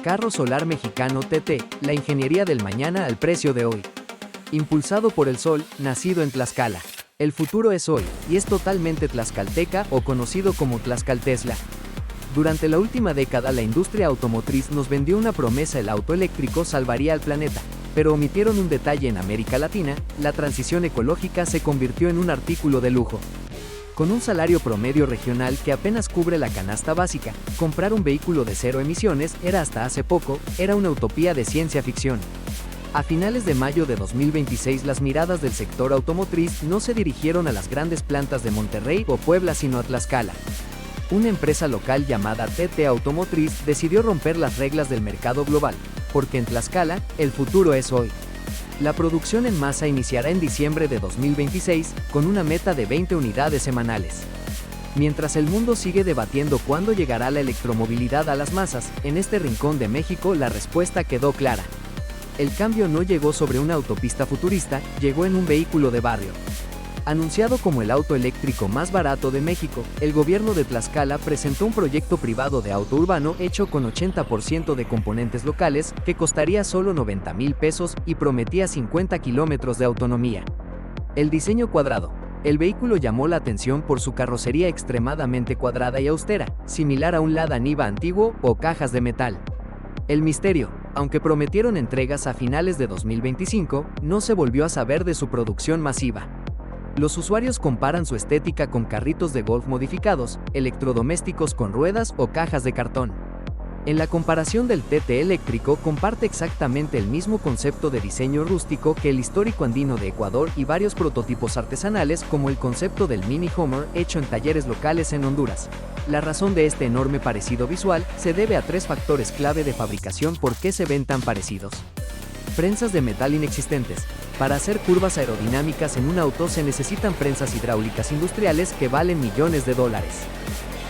Carro solar mexicano TT, la ingeniería del mañana al precio de hoy. Impulsado por el sol, nacido en Tlaxcala. El futuro es hoy, y es totalmente tlaxcalteca o conocido como Tlaxcal-Tesla. Durante la última década la industria automotriz nos vendió una promesa: el auto eléctrico salvaría al planeta, pero omitieron un detalle: en América Latina, la transición ecológica se convirtió en un artículo de lujo. Con un salario promedio regional que apenas cubre la canasta básica, comprar un vehículo de cero emisiones era hasta hace poco, era una utopía de ciencia ficción. A finales de mayo de 2026 las miradas del sector automotriz no se dirigieron a las grandes plantas de Monterrey o Puebla sino a Tlaxcala. Una empresa local llamada TT Automotriz decidió romper las reglas del mercado global, porque en Tlaxcala, el futuro es hoy. La producción en masa iniciará en diciembre de 2026, con una meta de 20 unidades semanales. Mientras el mundo sigue debatiendo cuándo llegará la electromovilidad a las masas, en este rincón de México la respuesta quedó clara. El cambio no llegó sobre una autopista futurista, llegó en un vehículo de barrio. Anunciado como el auto eléctrico más barato de México, el gobierno de Tlaxcala presentó un proyecto privado de auto urbano hecho con 80% de componentes locales, que costaría solo 90,000 pesos y prometía 50 kilómetros de autonomía. El diseño cuadrado. El vehículo llamó la atención por su carrocería extremadamente cuadrada y austera, similar a un Lada Niva antiguo o cajas de metal. El misterio. Aunque prometieron entregas a finales de 2025, no se volvió a saber de su producción masiva. Los usuarios comparan su estética con carritos de golf modificados, electrodomésticos con ruedas o cajas de cartón. En la comparación del TT eléctrico comparte exactamente el mismo concepto de diseño rústico que el histórico andino de Ecuador y varios prototipos artesanales, como el concepto del Mini Hummer hecho en talleres locales en Honduras. La razón de este enorme parecido visual se debe a 3 factores clave de fabricación. ¿Por qué se ven tan parecidos? Prensas de metal inexistentes. Para hacer curvas aerodinámicas en un auto se necesitan prensas hidráulicas industriales que valen millones de dólares.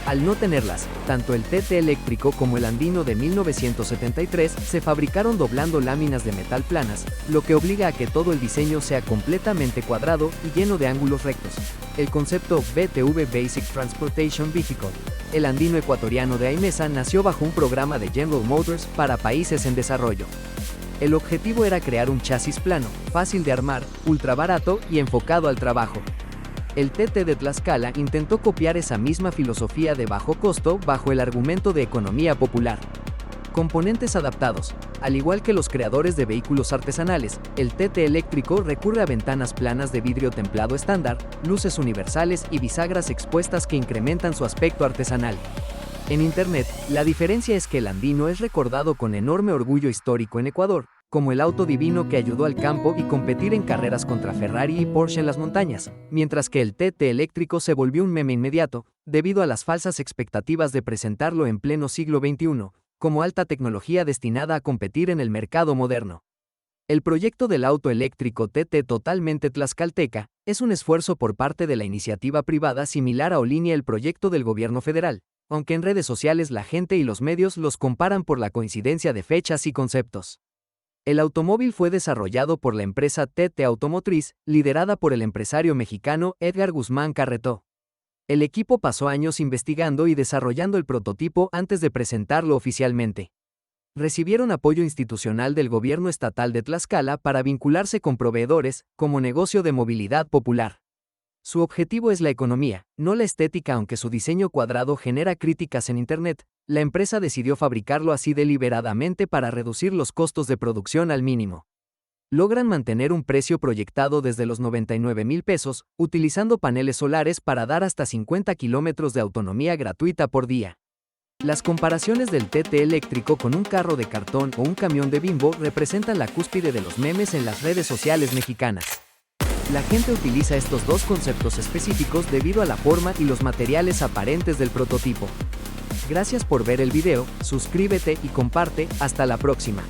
Al no tenerlas, tanto el TT eléctrico como el andino de 1973 se fabricaron doblando láminas de metal planas, lo que obliga a que todo el diseño sea completamente cuadrado y lleno de ángulos rectos. El concepto BTV Basic Transportation Vehicle. El andino ecuatoriano de Aimesa nació bajo un programa de General Motors para países en desarrollo. El objetivo era crear un chasis plano, fácil de armar, ultra barato y enfocado al trabajo. El TT de Tlaxcala intentó copiar esa misma filosofía de bajo costo bajo el argumento de economía popular. Componentes adaptados. Al igual que los creadores de vehículos artesanales, el TT eléctrico recurre a ventanas planas de vidrio templado estándar, luces universales y bisagras expuestas que incrementan su aspecto artesanal. En Internet, la diferencia es que el andino es recordado con enorme orgullo histórico en Ecuador, como el auto divino que ayudó al campo y competir en carreras contra Ferrari y Porsche en las montañas, mientras que el TT eléctrico se volvió un meme inmediato, debido a las falsas expectativas de presentarlo en pleno siglo XXI, como alta tecnología destinada a competir en el mercado moderno. El proyecto del auto eléctrico TT totalmente tlaxcalteca es un esfuerzo por parte de la iniciativa privada similar a Olinia, el proyecto del gobierno federal, aunque en redes sociales la gente y los medios los comparan por la coincidencia de fechas y conceptos. El automóvil fue desarrollado por la empresa TT Automotriz, liderada por el empresario mexicano Edgar Guzmán Carretó. El equipo pasó años investigando y desarrollando el prototipo antes de presentarlo oficialmente. Recibieron apoyo institucional del gobierno estatal de Tlaxcala para vincularse con proveedores, como negocio de movilidad popular. Su objetivo es la economía, no la estética. Aunque su diseño cuadrado genera críticas en Internet, la empresa decidió fabricarlo así deliberadamente para reducir los costos de producción al mínimo. Logran mantener un precio proyectado desde los 99,000 pesos, utilizando paneles solares para dar hasta 50 kilómetros de autonomía gratuita por día. Las comparaciones del TT eléctrico con un carro de cartón o un camión de Bimbo representan la cúspide de los memes en las redes sociales mexicanas. La gente utiliza estos dos conceptos específicos debido a la forma y los materiales aparentes del prototipo. Gracias por ver el video, suscríbete y comparte. Hasta la próxima.